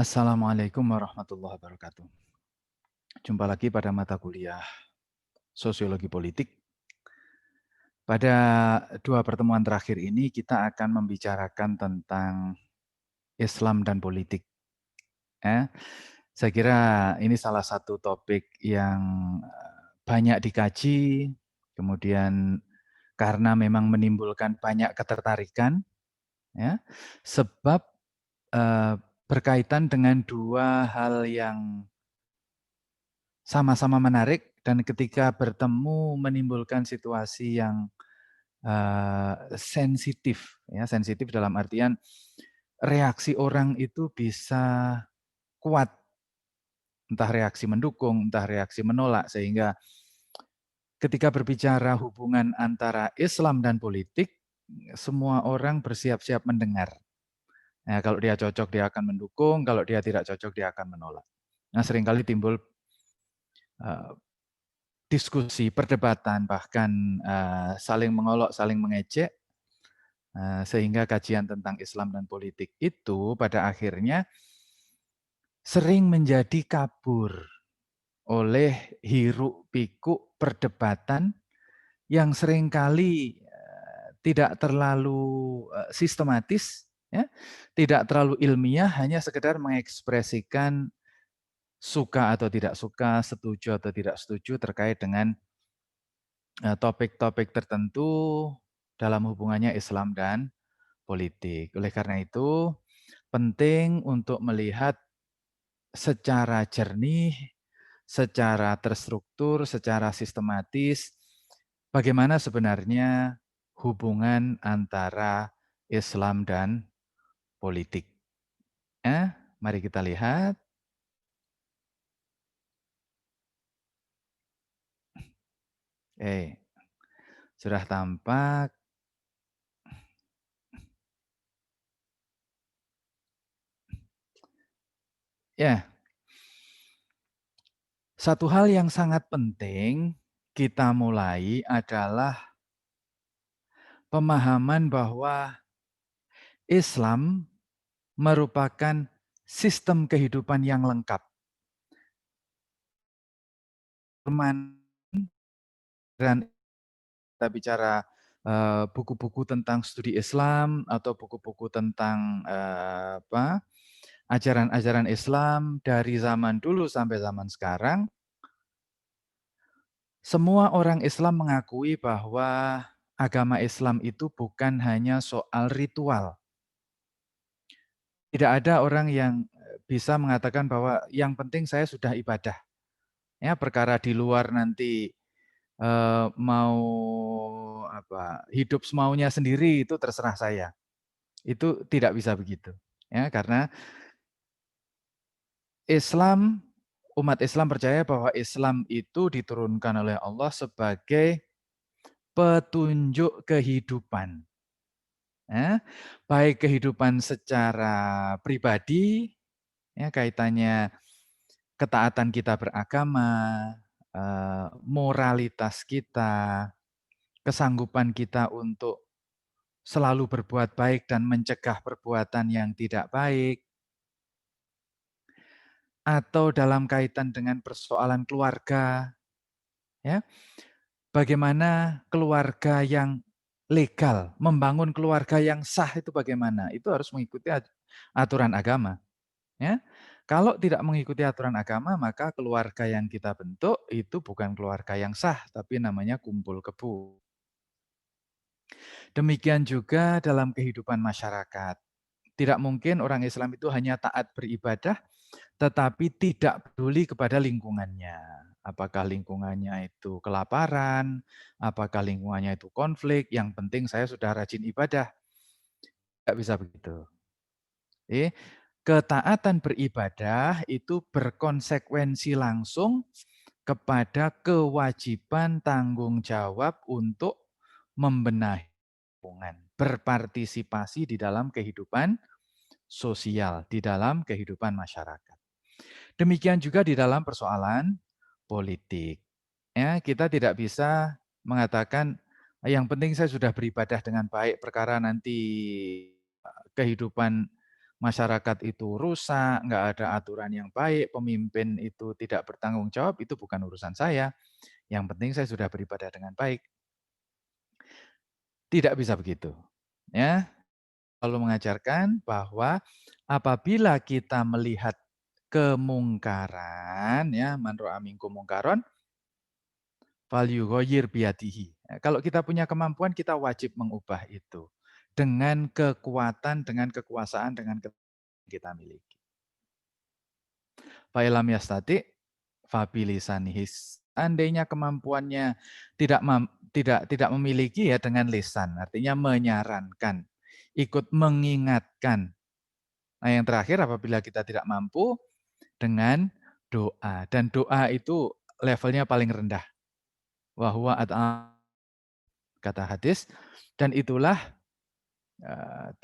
Assalamualaikum warahmatullahi wabarakatuh. Jumpa lagi pada mata kuliah Sosiologi Politik. Pada dua pertemuan terakhir ini kita akan membicarakan tentang Islam dan politik. Saya kira ini salah satu topik yang banyak dikaji, kemudian karena memang menimbulkan banyak ketertarikan, ya, sebab berkaitan dengan dua hal yang sama-sama menarik dan ketika bertemu menimbulkan situasi yang sensitif, ya, sensitif dalam artian reaksi orang itu bisa kuat, entah reaksi mendukung, entah reaksi menolak, sehingga ketika berbicara hubungan antara Islam dan politik, semua orang bersiap-siap mendengar. Nah, kalau dia cocok dia akan mendukung, kalau dia tidak cocok dia akan menolak. Nah, seringkali timbul diskusi, perdebatan, bahkan saling mengolok, saling mengejek, sehingga kajian tentang Islam dan politik itu pada akhirnya sering menjadi kabur oleh hiruk-pikuk perdebatan yang seringkali tidak terlalu sistematis, ya, tidak terlalu ilmiah, hanya sekedar mengekspresikan suka atau tidak suka, setuju atau tidak setuju terkait dengan topik-topik tertentu dalam hubungannya Islam dan politik. Oleh karena itu, penting untuk melihat secara jernih, secara terstruktur, secara sistematis, bagaimana sebenarnya hubungan antara Islam dan politik. Mari kita lihat. Sudah tampak. Ya, satu hal yang sangat penting kita mulai adalah pemahaman bahwa Islam merupakan sistem kehidupan yang lengkap. Dan kita bicara buku-buku tentang studi Islam atau buku-buku tentang ajaran-ajaran Islam dari zaman dulu sampai zaman sekarang, semua orang Islam mengakui bahwa agama Islam itu bukan hanya soal ritual. Tidak ada orang yang bisa mengatakan bahwa yang penting saya sudah ibadah. Ya, perkara di luar nanti mau hidup semaunya sendiri itu terserah saya. Itu tidak bisa begitu. Ya, karena umat Islam percaya bahwa Islam itu diturunkan oleh Allah sebagai petunjuk kehidupan. Ya, baik kehidupan secara pribadi, ya, kaitannya ketaatan kita beragama, moralitas kita, kesanggupan kita untuk selalu berbuat baik dan mencegah perbuatan yang tidak baik, atau dalam kaitan dengan persoalan keluarga, ya, bagaimana keluarga yang legal, membangun keluarga yang sah itu bagaimana? Itu harus mengikuti aturan agama. Ya. Kalau tidak mengikuti aturan agama, maka keluarga yang kita bentuk itu bukan keluarga yang sah, tapi namanya kumpul kebo. Demikian juga dalam kehidupan masyarakat. Tidak mungkin orang Islam itu hanya taat beribadah, tetapi tidak peduli kepada lingkungannya. Apakah lingkungannya itu kelaparan, apakah lingkungannya itu konflik, yang penting saya sudah rajin ibadah. Tidak bisa begitu. Ketaatan beribadah itu berkonsekuensi langsung kepada kewajiban tanggung jawab untuk membenahi lingkungan, berpartisipasi di dalam kehidupan sosial, di dalam kehidupan masyarakat. Demikian juga di dalam persoalan politik. Ya, kita tidak bisa mengatakan yang penting saya sudah beribadah dengan baik, perkara nanti kehidupan masyarakat itu rusak, nggak ada aturan yang baik, pemimpin itu tidak bertanggung jawab, itu bukan urusan saya. Yang penting saya sudah beribadah dengan baik. Tidak bisa begitu. Ya, lalu mengajarkan bahwa apabila kita melihat kemungkaran, ya, man ra'a minkum mungkaron falyughayyir biyadihi. Kalau kita punya kemampuan, kita wajib mengubah itu dengan kekuatan, dengan kekuasaan, dengan kita miliki. Fa'ilam yastati fabilisanihi. Seandainya kemampuannya tidak memiliki, ya dengan lisan, artinya menyarankan, ikut mengingatkan. Nah, yang terakhir apabila kita tidak mampu, dengan doa, dan doa itu levelnya paling rendah. Wa huwa kata hadis, dan itulah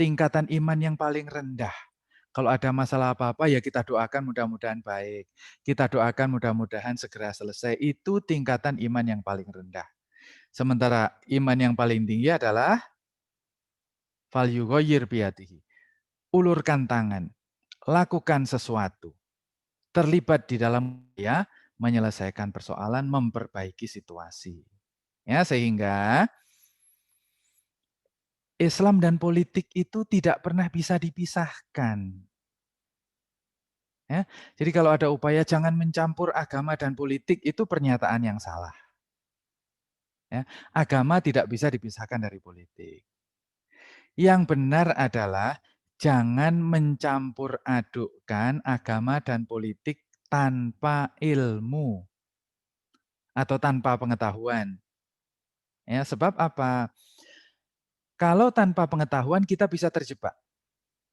tingkatan iman yang paling rendah. Kalau ada masalah apa-apa, ya kita doakan mudah-mudahan baik. Kita doakan mudah-mudahan segera selesai. Itu tingkatan iman yang paling rendah. Sementara iman yang paling tinggi adalah falyughayyir biyadihi. Ulurkan tangan, lakukan sesuatu. Terlibat di dalam ya menyelesaikan persoalan, memperbaiki situasi. Ya, sehingga Islam dan politik itu tidak pernah bisa dipisahkan. Ya, jadi kalau ada upaya jangan mencampur agama dan politik, itu pernyataan yang salah. Ya, agama tidak bisa dipisahkan dari politik. Yang benar adalah jangan mencampur adukkan agama dan politik tanpa ilmu atau tanpa pengetahuan. Ya, sebab apa? Kalau tanpa pengetahuan kita bisa terjebak.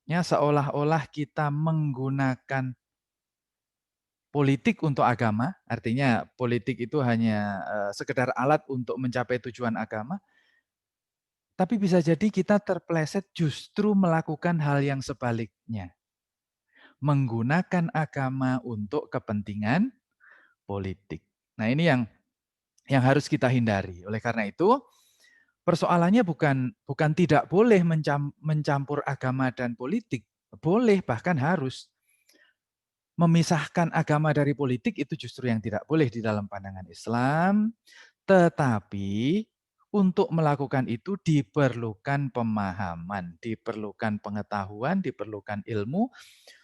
Ya, seolah-olah kita menggunakan politik untuk agama, artinya politik itu hanya sekedar alat untuk mencapai tujuan agama, tapi bisa jadi kita terpleset justru melakukan hal yang sebaliknya. Menggunakan agama untuk kepentingan politik. Nah, ini yang harus kita hindari. Oleh karena itu, persoalannya bukan tidak boleh mencampur agama dan politik. Boleh, bahkan harus. Memisahkan agama dari politik itu justru yang tidak boleh di dalam pandangan Islam. Tetapi untuk melakukan itu diperlukan pemahaman, diperlukan pengetahuan, diperlukan ilmu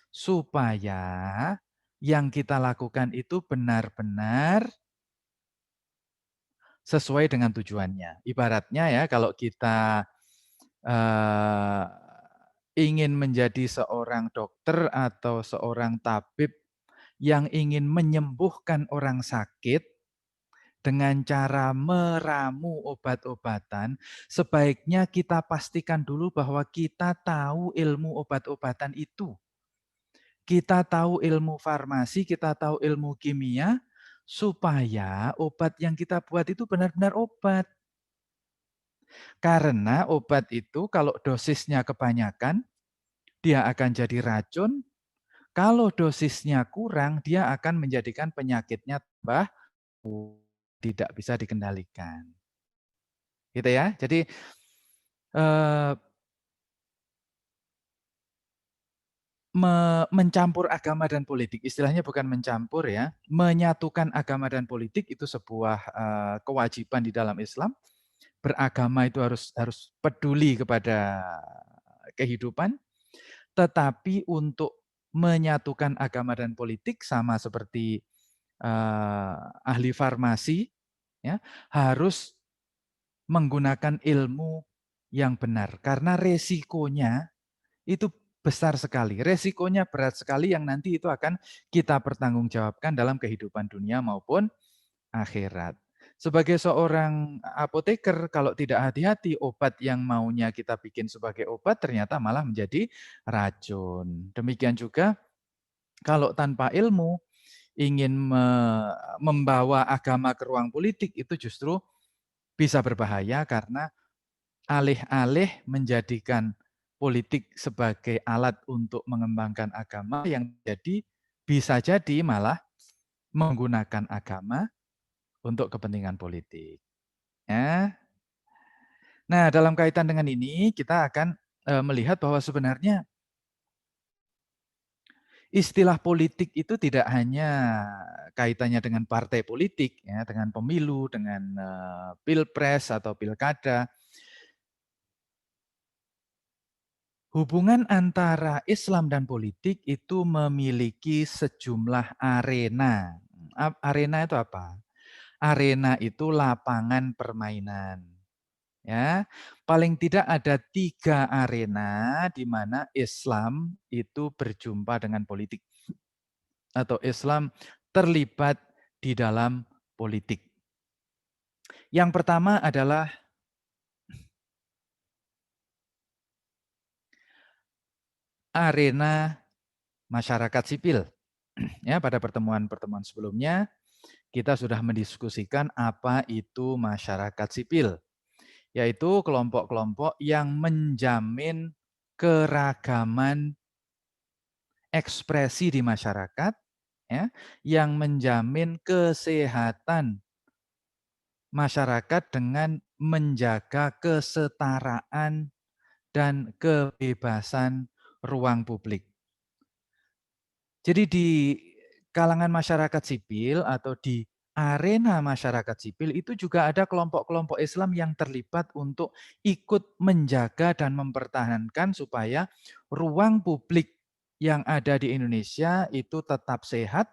supaya yang kita lakukan itu benar-benar sesuai dengan tujuannya. Ibaratnya ya, kalau kita eh, ingin menjadi seorang dokter atau seorang tabib yang ingin menyembuhkan orang sakit dengan cara meramu obat-obatan, sebaiknya kita pastikan dulu bahwa kita tahu ilmu obat-obatan itu. Kita tahu ilmu farmasi, kita tahu ilmu kimia, supaya obat yang kita buat itu benar-benar obat. Karena obat itu kalau dosisnya kebanyakan, dia akan jadi racun. Kalau dosisnya kurang, dia akan menjadikan penyakitnya tambah tidak bisa dikendalikan. Gitu ya. Jadi eh, mencampur agama dan politik, istilahnya bukan mencampur ya, menyatukan agama dan politik itu sebuah kewajiban di dalam Islam. Beragama itu harus peduli kepada kehidupan, tetapi untuk menyatukan agama dan politik sama seperti ahli farmasi, ya, harus menggunakan ilmu yang benar. Karena resikonya itu besar sekali. Resikonya berat sekali yang nanti itu akan kita pertanggungjawabkan dalam kehidupan dunia maupun akhirat. Sebagai seorang apoteker, kalau tidak hati-hati, obat yang maunya kita bikin sebagai obat ternyata malah menjadi racun. Demikian juga kalau tanpa ilmu, ingin membawa agama ke ruang politik itu justru bisa berbahaya karena alih-alih menjadikan politik sebagai alat untuk mengembangkan agama yang bisa jadi malah menggunakan agama untuk kepentingan politik. Ya. Nah, dalam kaitan dengan ini kita akan melihat bahwa sebenarnya istilah politik itu tidak hanya kaitannya dengan partai politik, ya, dengan pemilu, dengan pilpres atau pilkada. Hubungan antara Islam dan politik itu memiliki sejumlah arena. Arena itu apa? Arena itu lapangan permainan. Ya, paling tidak ada 3 arena di mana Islam itu berjumpa dengan politik atau Islam terlibat di dalam politik. Yang pertama adalah arena masyarakat sipil. Ya, pada pertemuan-pertemuan sebelumnya kita sudah mendiskusikan apa itu masyarakat sipil, yaitu kelompok-kelompok yang menjamin keragaman ekspresi di masyarakat, ya, yang menjamin kesehatan masyarakat dengan menjaga kesetaraan dan kebebasan ruang publik. Jadi di kalangan masyarakat sipil atau di arena masyarakat sipil itu juga ada kelompok-kelompok Islam yang terlibat untuk ikut menjaga dan mempertahankan supaya ruang publik yang ada di Indonesia itu tetap sehat,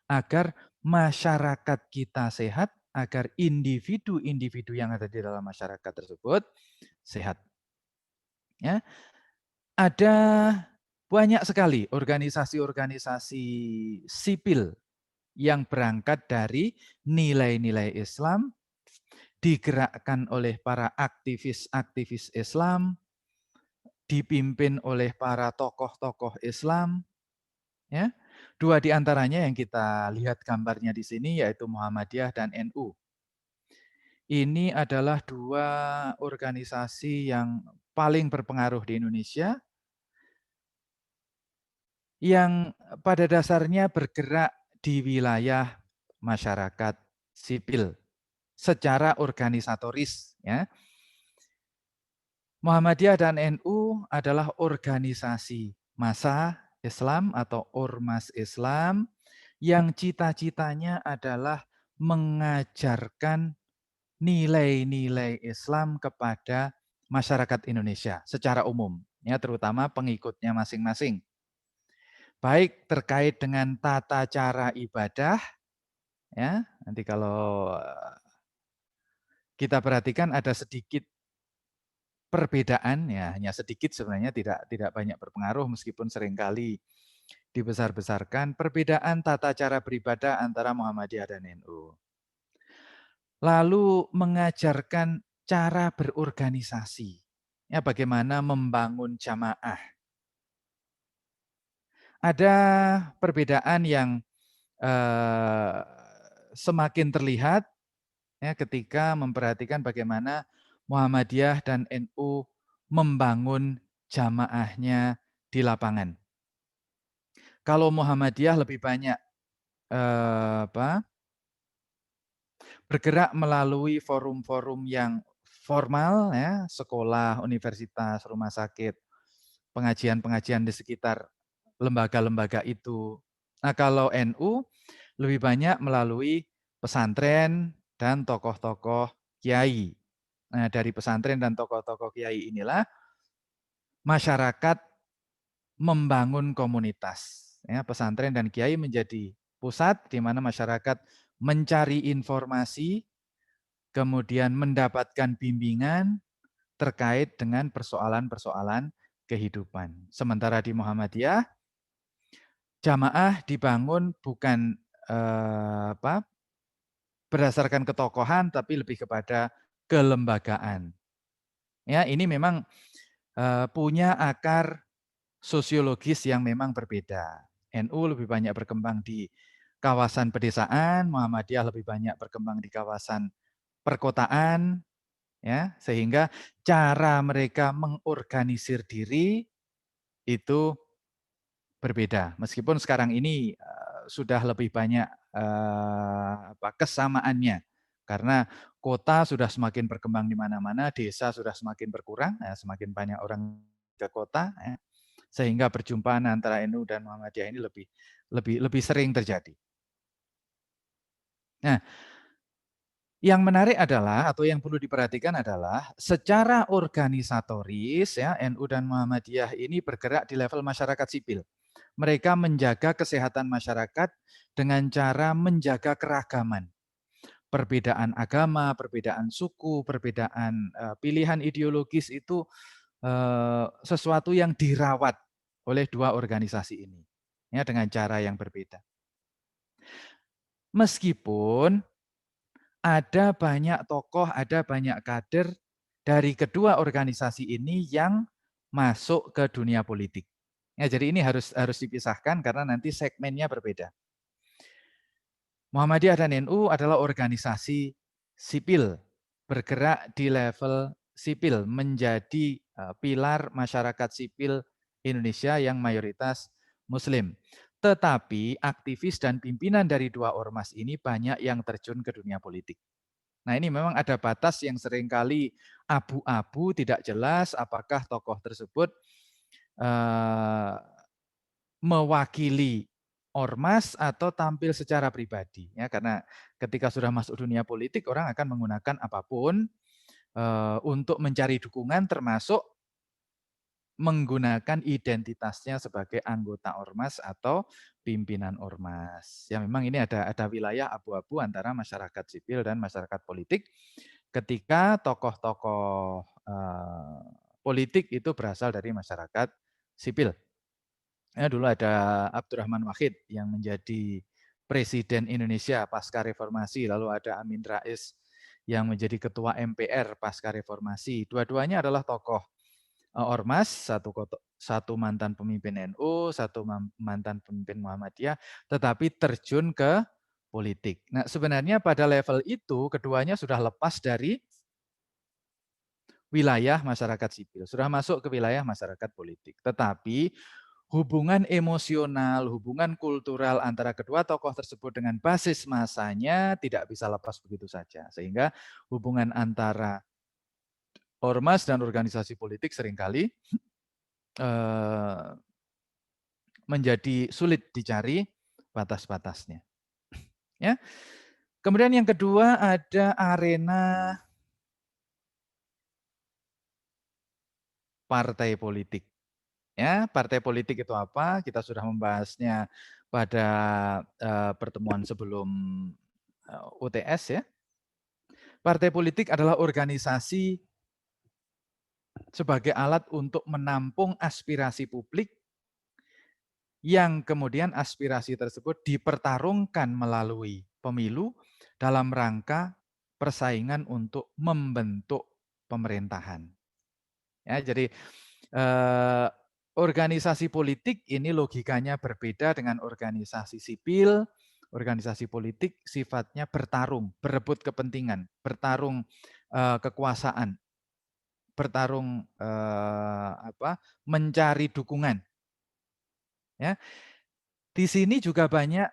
agar masyarakat kita sehat, agar individu-individu yang ada di dalam masyarakat tersebut sehat. Ya, ada banyak sekali organisasi-organisasi sipil yang berangkat dari nilai-nilai Islam, digerakkan oleh para aktivis-aktivis Islam, dipimpin oleh para tokoh-tokoh Islam, ya. 2 di antaranya yang kita lihat gambarnya di sini yaitu Muhammadiyah dan NU. Ini adalah 2 organisasi yang paling berpengaruh di Indonesia, yang pada dasarnya bergerak di wilayah masyarakat sipil secara organisatoris, ya. Muhammadiyah dan NU adalah organisasi massa Islam atau ormas Islam yang cita-citanya adalah mengajarkan nilai-nilai Islam kepada masyarakat Indonesia secara umum, ya, terutama pengikutnya masing-masing. Baik terkait dengan tata cara ibadah, ya, nanti kalau kita perhatikan ada sedikit perbedaan, ya hanya sedikit sebenarnya, tidak banyak berpengaruh meskipun seringkali dibesar-besarkan, perbedaan tata cara beribadah antara Muhammadiyah dan NU. Lalu mengajarkan cara berorganisasi, ya, bagaimana membangun jamaah. Ada perbedaan yang semakin terlihat, ya, ketika memperhatikan bagaimana Muhammadiyah dan NU membangun jamaahnya di lapangan. Kalau Muhammadiyah lebih banyak bergerak melalui forum-forum yang formal, ya, sekolah, universitas, rumah sakit, pengajian-pengajian di sekitar lembaga-lembaga itu. Nah, kalau NU lebih banyak melalui pesantren dan tokoh-tokoh kiai. Nah, dari pesantren dan tokoh-tokoh kiai inilah masyarakat membangun komunitas. Ya, pesantren dan kiai menjadi pusat di mana masyarakat mencari informasi, kemudian mendapatkan bimbingan terkait dengan persoalan-persoalan kehidupan. Sementara di Muhammadiyah, jamaah dibangun bukan berdasarkan ketokohan, tapi lebih kepada kelembagaan. Ya, ini memang punya akar sosiologis yang memang berbeda. NU lebih banyak berkembang di kawasan pedesaan, Muhammadiyah lebih banyak berkembang di kawasan perkotaan, ya, sehingga cara mereka mengorganisir diri itu berbeda. Meskipun sekarang ini sudah lebih banyak kesamaannya, karena kota sudah semakin berkembang di mana-mana, desa sudah semakin berkurang, semakin banyak orang ke kota, ya. sehingga perjumpaan antara NU dan Muhammadiyah ini lebih sering terjadi. Nah, yang menarik adalah atau yang perlu diperhatikan adalah secara organisatoris ya NU dan Muhammadiyah ini bergerak di level masyarakat sipil. Mereka menjaga kesehatan masyarakat dengan cara menjaga keragaman. Perbedaan agama, perbedaan suku, perbedaan pilihan ideologis itu sesuatu yang dirawat oleh dua organisasi ini ya dengan cara yang berbeda. Meskipun ada banyak tokoh, ada banyak kader dari kedua organisasi ini yang masuk ke dunia politik. Ya, jadi ini harus dipisahkan karena nanti segmennya berbeda. Muhammadiyah dan NU adalah organisasi sipil, bergerak di level sipil, menjadi pilar masyarakat sipil Indonesia yang mayoritas Muslim. Tetapi aktivis dan pimpinan dari dua ormas ini banyak yang terjun ke dunia politik. Nah, ini memang ada batas yang seringkali abu-abu, tidak jelas apakah tokoh tersebut mewakili ormas atau tampil secara pribadi ya, karena ketika sudah masuk dunia politik orang akan menggunakan apapun untuk mencari dukungan, termasuk menggunakan identitasnya sebagai anggota ormas atau pimpinan ormas. Ya memang ini ada wilayah abu-abu antara masyarakat sipil dan masyarakat politik ketika tokoh-tokoh politik itu berasal dari masyarakat sipil. Ya, dulu ada Abdurrahman Wahid yang menjadi Presiden Indonesia pasca reformasi, lalu ada Amin Rais yang menjadi Ketua MPR pasca reformasi. Dua-duanya adalah tokoh ormas, satu mantan pemimpin NU, satu mantan pemimpin Muhammadiyah, tetapi terjun ke politik. Nah, sebenarnya pada level itu keduanya sudah lepas dari wilayah masyarakat sipil, sudah masuk ke wilayah masyarakat politik. Tetapi hubungan emosional, hubungan kultural antara kedua tokoh tersebut dengan basis masanya tidak bisa lepas begitu saja. Sehingga hubungan antara ormas dan organisasi politik seringkali menjadi sulit dicari batas-batasnya. Ya. Kemudian yang kedua ada arena partai politik. Ya, partai politik itu apa? Kita sudah membahasnya pada pertemuan sebelum UTS ya. Partai politik adalah organisasi sebagai alat untuk menampung aspirasi publik yang kemudian aspirasi tersebut dipertarungkan melalui pemilu dalam rangka persaingan untuk membentuk pemerintahan. Ya, jadi organisasi politik ini logikanya berbeda dengan organisasi sipil. Organisasi politik sifatnya bertarung, berebut kepentingan, bertarung kekuasaan, bertarung mencari dukungan. Ya, di sini juga banyak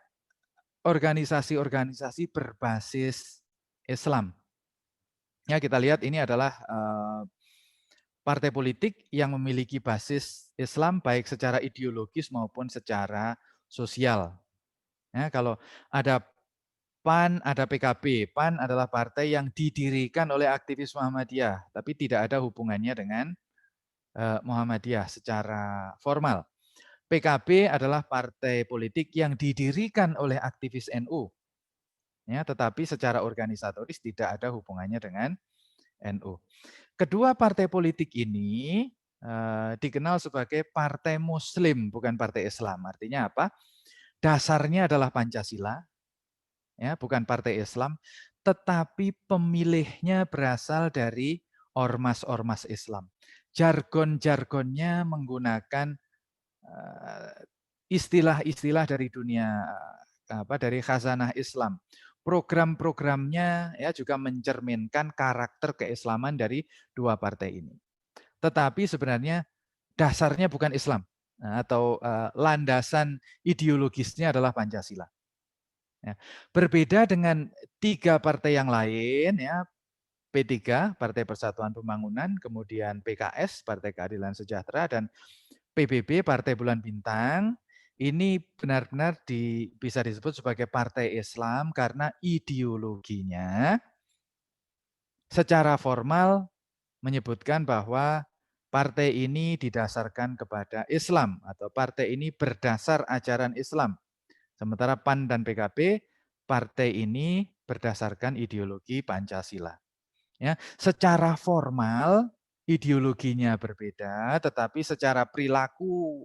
organisasi-organisasi berbasis Islam. Ya, kita lihat ini adalah partai politik yang memiliki basis Islam baik secara ideologis maupun secara sosial. Ya, kalau ada PAN, ada PKB. PAN adalah partai yang didirikan oleh aktivis Muhammadiyah, tapi tidak ada hubungannya dengan Muhammadiyah secara formal. PKB adalah partai politik yang didirikan oleh aktivis NU, ya, tetapi secara organisatoris tidak ada hubungannya dengan NU. Kedua partai politik ini dikenal sebagai partai Muslim, bukan partai Islam. Artinya apa? Dasarnya adalah Pancasila, ya, bukan partai Islam, tetapi pemilihnya berasal dari ormas-ormas Islam. Jargon-jargonnya menggunakan istilah-istilah dari dunia dari khazanah Islam. Program-programnya ya juga mencerminkan karakter keislaman dari dua partai ini. Tetapi sebenarnya dasarnya bukan Islam atau landasan ideologisnya adalah Pancasila. Ya. Berbeda dengan tiga partai yang lain, ya, P3, Partai Persatuan Pembangunan, kemudian PKS, Partai Keadilan Sejahtera, dan PBB, Partai Bulan Bintang, ini benar-benar bisa disebut sebagai partai Islam karena ideologinya secara formal menyebutkan bahwa partai ini didasarkan kepada Islam atau partai ini berdasar ajaran Islam. Sementara PAN dan PKB, partai ini berdasarkan ideologi Pancasila. Ya, secara formal ideologinya berbeda, tetapi secara perilaku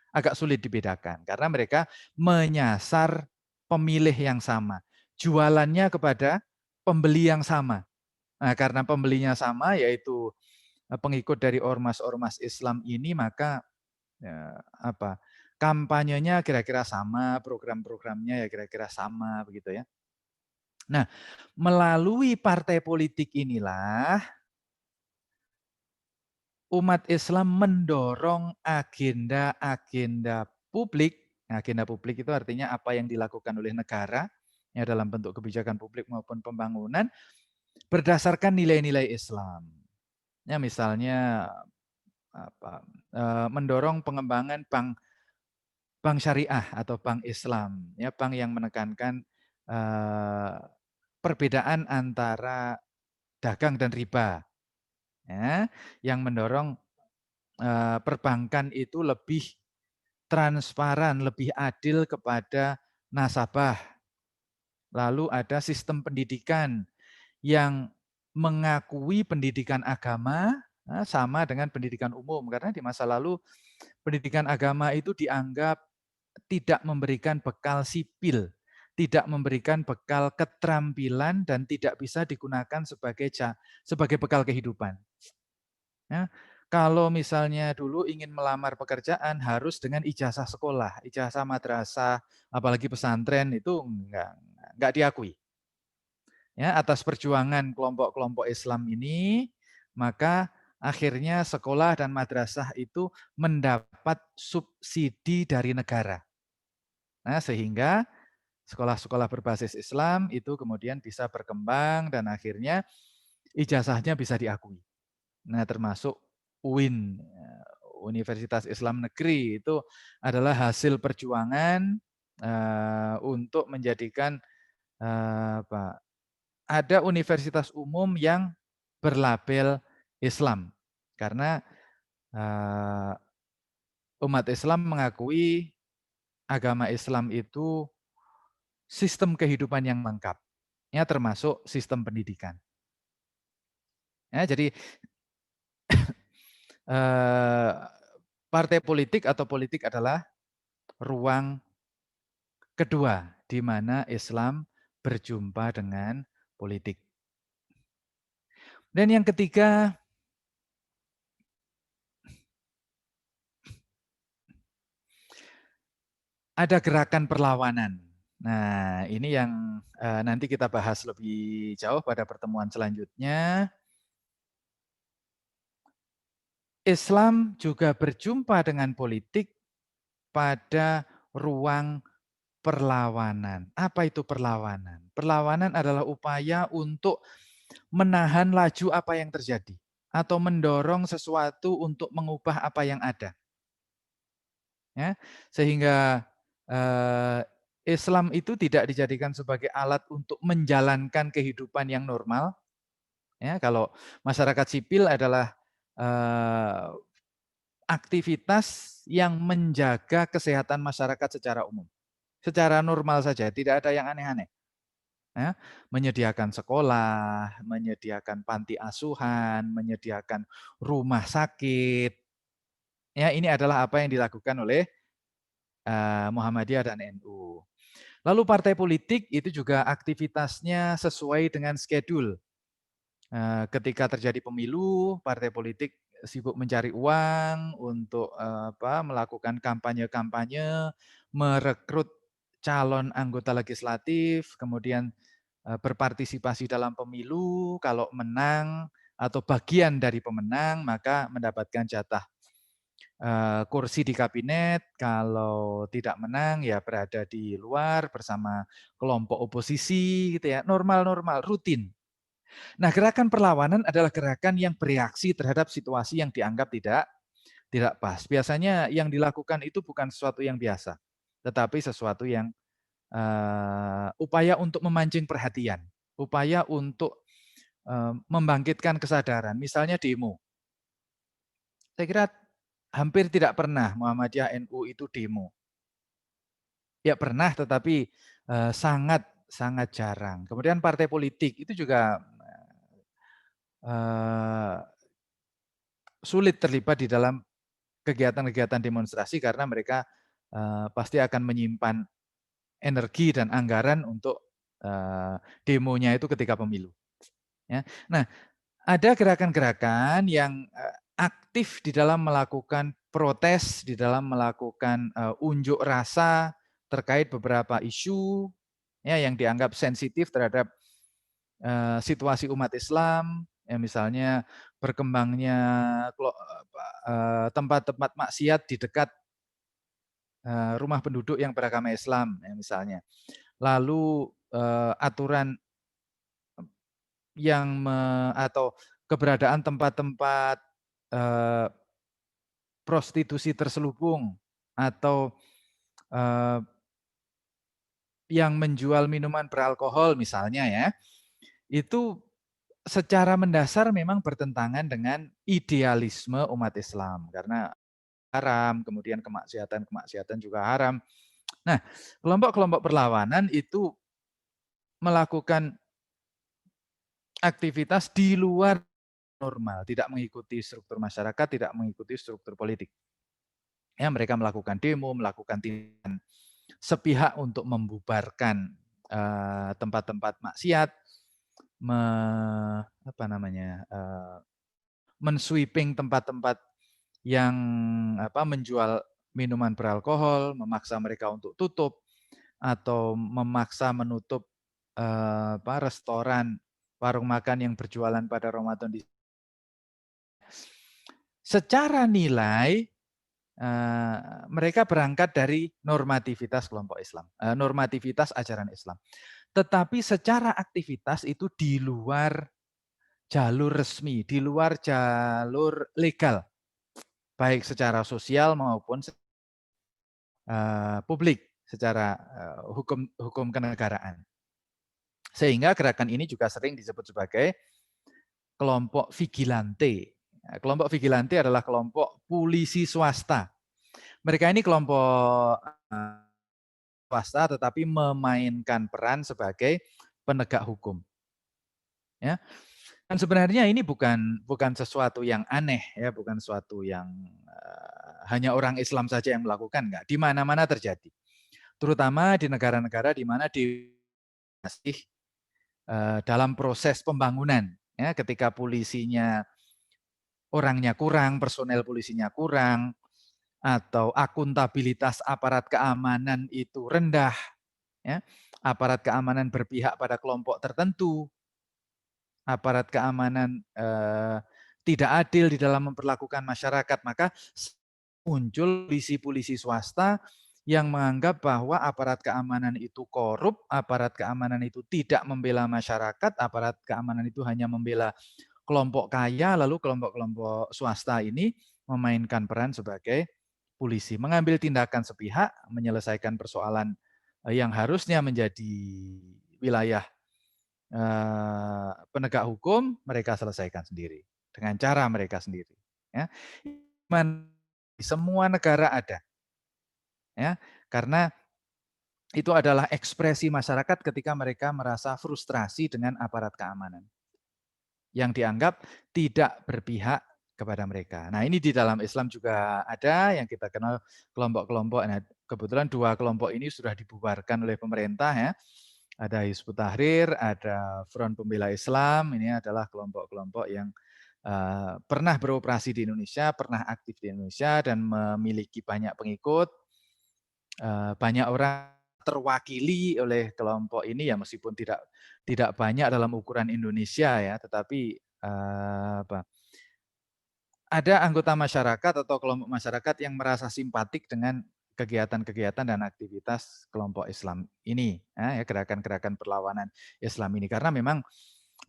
agak sulit dibedakan karena mereka menyasar pemilih yang sama, jualannya kepada pembeli yang sama. Nah, karena pembelinya sama, yaitu pengikut dari ormas-ormas Islam ini, maka ya, kampanyenya kira-kira sama, program-programnya ya kira-kira sama, begitu ya. Nah, melalui partai politik inilah umat Islam mendorong agenda-agenda publik. Agenda publik itu artinya apa yang dilakukan oleh negara ya dalam bentuk kebijakan publik maupun pembangunan berdasarkan nilai-nilai Islam. Ya, misalnya mendorong pengembangan bank syariah atau bank Islam, ya bank yang menekankan perbedaan antara dagang dan riba, ya, yang mendorong perbankan itu lebih transparan, lebih adil kepada nasabah. Lalu ada sistem pendidikan yang mengakui pendidikan agama sama dengan pendidikan umum, karena di masa lalu pendidikan agama itu dianggap tidak memberikan bekal sipil, tidak memberikan bekal keterampilan, dan tidak bisa digunakan sebagai bekal kehidupan. Ya, kalau misalnya dulu ingin melamar pekerjaan harus dengan ijazah sekolah, ijazah madrasah, apalagi pesantren itu enggak diakui. Ya, atas perjuangan kelompok-kelompok Islam ini, maka akhirnya sekolah dan madrasah itu mendapat subsidi dari negara. Nah, sehingga sekolah-sekolah berbasis Islam itu kemudian bisa berkembang dan akhirnya ijazahnya bisa diakui. Nah, termasuk UIN, Universitas Islam Negeri, itu adalah hasil perjuangan untuk menjadikan ada universitas umum yang berlabel Islam. Karena umat Islam mengakui agama Islam itu sistem kehidupan yang lengkap, ya termasuk sistem pendidikan. Ya, jadi partai politik atau politik adalah ruang kedua di mana Islam berjumpa dengan politik. Dan yang ketiga, ada gerakan perlawanan. Nah, ini yang nanti kita bahas lebih jauh pada pertemuan selanjutnya. Islam juga berjumpa dengan politik pada ruang perlawanan. Apa itu perlawanan? Perlawanan adalah upaya untuk menahan laju apa yang terjadi atau mendorong sesuatu untuk mengubah apa yang ada. Ya, sehingga Islam itu tidak dijadikan sebagai alat untuk menjalankan kehidupan yang normal. Ya, kalau masyarakat sipil adalah aktivitas yang menjaga kesehatan masyarakat secara umum. Secara normal saja, tidak ada yang aneh-aneh. Ya, menyediakan sekolah, menyediakan panti asuhan, menyediakan rumah sakit. Ya, ini adalah apa yang dilakukan oleh Muhammadiyah dan NU. Lalu partai politik itu juga aktivitasnya sesuai dengan schedule. Ketika terjadi pemilu, partai politik sibuk mencari uang untuk melakukan kampanye-kampanye, merekrut calon anggota legislatif, kemudian berpartisipasi dalam pemilu, kalau menang atau bagian dari pemenang maka mendapatkan jatah kursi di kabinet, kalau tidak menang ya berada di luar bersama kelompok oposisi gitu ya, normal-normal, rutin. Nah, gerakan perlawanan adalah gerakan yang bereaksi terhadap situasi yang dianggap tidak tidak pas. Biasanya yang dilakukan itu bukan sesuatu yang biasa, tetapi sesuatu yang upaya untuk memancing perhatian, upaya untuk membangkitkan kesadaran. Misalnya demo. Saya kira hampir tidak pernah Muhammadiyah NU itu demo. Ya pernah, tetapi sangat sangat jarang. Kemudian partai politik itu juga sulit terlibat di dalam kegiatan-kegiatan demonstrasi karena mereka pasti akan menyimpan energi dan anggaran untuk demonya itu ketika pemilu. Ya. Nah, ada gerakan-gerakan yang aktif di dalam melakukan protes, di dalam melakukan unjuk rasa terkait beberapa isu ya yang dianggap sensitif terhadap situasi umat Islam, ya misalnya berkembangnya tempat-tempat maksiat di dekat rumah penduduk yang beragama Islam, ya misalnya. Lalu aturan yang atau keberadaan tempat-tempat prostitusi terselubung atau yang menjual minuman beralkohol misalnya ya, itu secara mendasar memang bertentangan dengan idealisme umat Islam karena haram, kemudian kemaksiatan juga haram. Nah, kelompok-kelompok perlawanan itu melakukan aktivitas di luar normal, tidak mengikuti struktur masyarakat, tidak mengikuti struktur politik. Ya, mereka melakukan demo, melakukan tindakan sepihak untuk membubarkan tempat-tempat maksiat, mensweeping tempat-tempat yang menjual minuman beralkohol, memaksa mereka untuk tutup atau memaksa menutup restoran, warung makan yang berjualan pada Ramadan. Secara nilai mereka berangkat dari normativitas kelompok Islam, normativitas ajaran Islam. Tetapi secara aktivitas itu di luar jalur resmi, di luar jalur legal, baik secara sosial maupun publik, secara hukum kenegaraan. Sehingga gerakan ini juga sering disebut sebagai kelompok vigilante. Kelompok vigilante adalah kelompok polisi swasta. Mereka ini kelompok swasta tetapi memainkan peran sebagai penegak hukum. Ya. Dan sebenarnya ini bukan sesuatu yang aneh ya, bukan sesuatu yang hanya orang Islam saja yang melakukan, enggak. Di mana-mana terjadi. Terutama di negara-negara di mana masih dalam proses pembangunan ya, ketika polisinya orangnya kurang, personel polisinya kurang, atau akuntabilitas aparat keamanan itu rendah, ya, aparat keamanan berpihak pada kelompok tertentu, aparat keamanan tidak adil di dalam memperlakukan masyarakat, maka muncul polisi-polisi swasta yang menganggap bahwa aparat keamanan itu korup, aparat keamanan itu tidak membela masyarakat, aparat keamanan itu hanya membela kelompok kaya, lalu kelompok-kelompok swasta ini memainkan peran sebagai polisi, mengambil tindakan sepihak, menyelesaikan persoalan yang harusnya menjadi wilayah penegak hukum, mereka selesaikan sendiri dengan cara mereka sendiri. Ya. Di semua negara ada, ya, karena itu adalah ekspresi masyarakat ketika mereka merasa frustrasi dengan aparat keamanan yang dianggap tidak berpihak kepada mereka. Nah, ini di dalam Islam juga ada yang kita kenal kelompok-kelompok. Nah, kebetulan dua kelompok ini sudah dibubarkan oleh pemerintah ya. Ada Hizbut Tahrir, ada Front Pembela Islam. Ini adalah kelompok-kelompok yang pernah beroperasi di Indonesia, pernah aktif di Indonesia dan memiliki banyak pengikut. Banyak orang terwakili oleh kelompok ini ya, meskipun tidak banyak dalam ukuran Indonesia ya, tetapi ada anggota masyarakat atau kelompok masyarakat yang merasa simpatik dengan kegiatan-kegiatan dan aktivitas kelompok Islam ini, ya, gerakan-gerakan perlawanan Islam ini, karena memang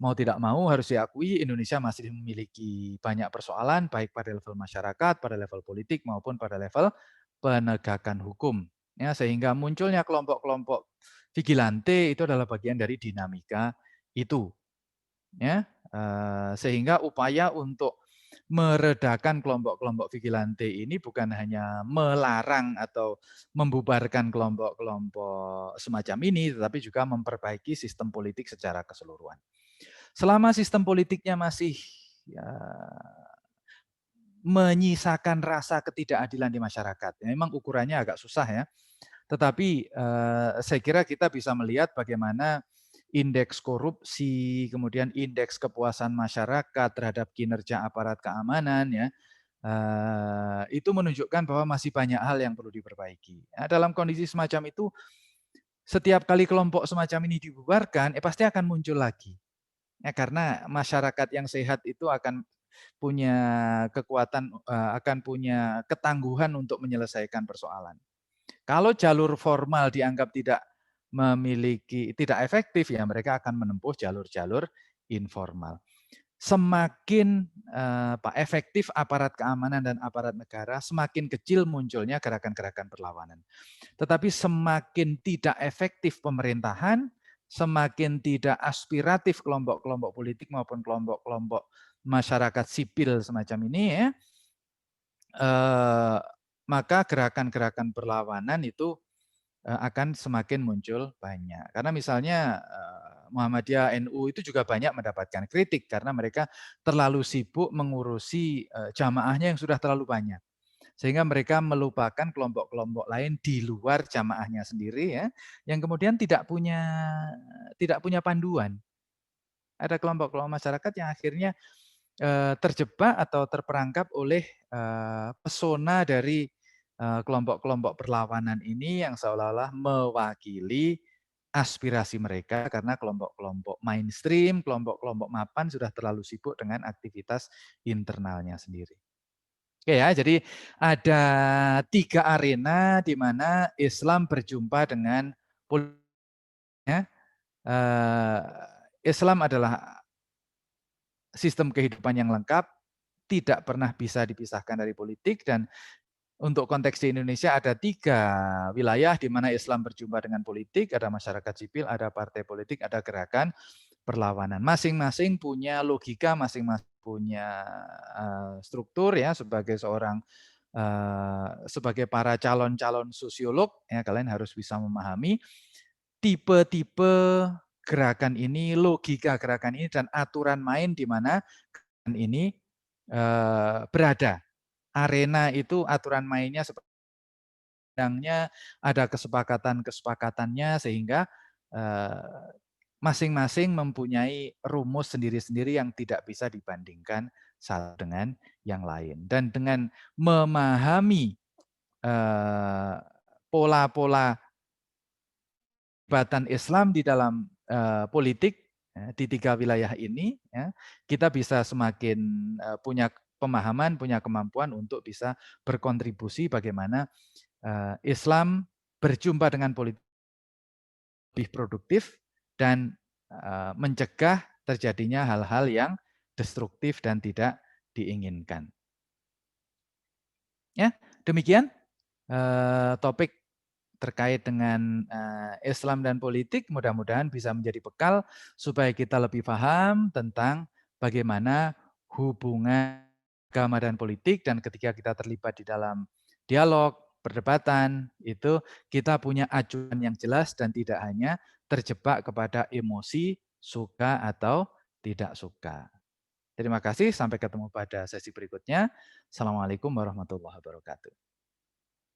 mau tidak mau harus diakui Indonesia masih memiliki banyak persoalan baik pada level masyarakat, pada level politik maupun pada level penegakan hukum. Ya, sehingga munculnya kelompok-kelompok vigilante itu adalah bagian dari dinamika itu. Ya, sehingga upaya untuk meredakan kelompok-kelompok vigilante ini bukan hanya melarang atau membubarkan kelompok-kelompok semacam ini, tetapi juga memperbaiki sistem politik secara keseluruhan. Selama sistem politiknya masih ya, menyisakan rasa ketidakadilan di masyarakat, ya, memang ukurannya agak susah ya. Tetapi saya kira kita bisa melihat bagaimana indeks korupsi, kemudian indeks kepuasan masyarakat terhadap kinerja aparat keamanan ya, itu menunjukkan bahwa masih banyak hal yang perlu diperbaiki. Nah, dalam kondisi semacam itu, setiap kali kelompok semacam ini dibubarkan, pasti akan muncul lagi. Ya, karena masyarakat yang sehat itu akan punya kekuatan, akan punya ketangguhan untuk menyelesaikan persoalan. Kalau jalur formal dianggap tidak efektif, ya mereka akan menempuh jalur-jalur informal. Semakin efektif aparat keamanan dan aparat negara, semakin kecil munculnya gerakan-gerakan perlawanan. Tetapi semakin tidak efektif pemerintahan, semakin tidak aspiratif kelompok-kelompok politik maupun kelompok-kelompok masyarakat sipil semacam ini ya, maka gerakan-gerakan perlawanan itu akan semakin muncul banyak. Karena misalnya Muhammadiyah, NU itu juga banyak mendapatkan kritik karena mereka terlalu sibuk mengurusi jamaahnya yang sudah terlalu banyak. Sehingga mereka melupakan kelompok-kelompok lain di luar jamaahnya sendiri ya, yang kemudian tidak punya panduan. Ada kelompok-kelompok masyarakat yang akhirnya terjebak atau terperangkap oleh pesona dari kelompok-kelompok perlawanan ini yang seolah-olah mewakili aspirasi mereka karena kelompok-kelompok mainstream, kelompok-kelompok mapan sudah terlalu sibuk dengan aktivitas internalnya sendiri. Oke ya, jadi ada 3 arena di mana Islam berjumpa dengan politik. Islam adalah sistem kehidupan yang lengkap, tidak pernah bisa dipisahkan dari politik, dan untuk konteks di Indonesia ada 3 wilayah di mana Islam berjumpa dengan politik, ada masyarakat sipil, ada partai politik, ada gerakan perlawanan. Masing-masing punya logika, masing-masing punya struktur ya sebagai sebagai para calon-calon sosiolog ya, kalian harus bisa memahami tipe-tipe gerakan ini, logika gerakan ini dan aturan main di mana gerakan ini berada. Arena itu aturan mainnya sedangnya ada kesepakatan-kesepakatannya sehingga masing-masing mempunyai rumus sendiri-sendiri yang tidak bisa dibandingkan satu dengan yang lain. Dan dengan memahami pola-pola pelibatan Islam di dalam politik ya, di 3 wilayah ini, ya, kita bisa semakin punya pemahaman, punya kemampuan untuk bisa berkontribusi bagaimana Islam berjumpa dengan politik lebih produktif dan mencegah terjadinya hal-hal yang destruktif dan tidak diinginkan. Ya, demikian topik terkait dengan Islam dan politik, mudah-mudahan bisa menjadi bekal supaya kita lebih paham tentang bagaimana hubungan agama dan politik, dan ketika kita terlibat di dalam dialog, perdebatan, itu kita punya acuan yang jelas dan tidak hanya terjebak kepada emosi, suka atau tidak suka. Terima kasih, sampai ketemu pada sesi berikutnya. Assalamualaikum warahmatullahi wabarakatuh.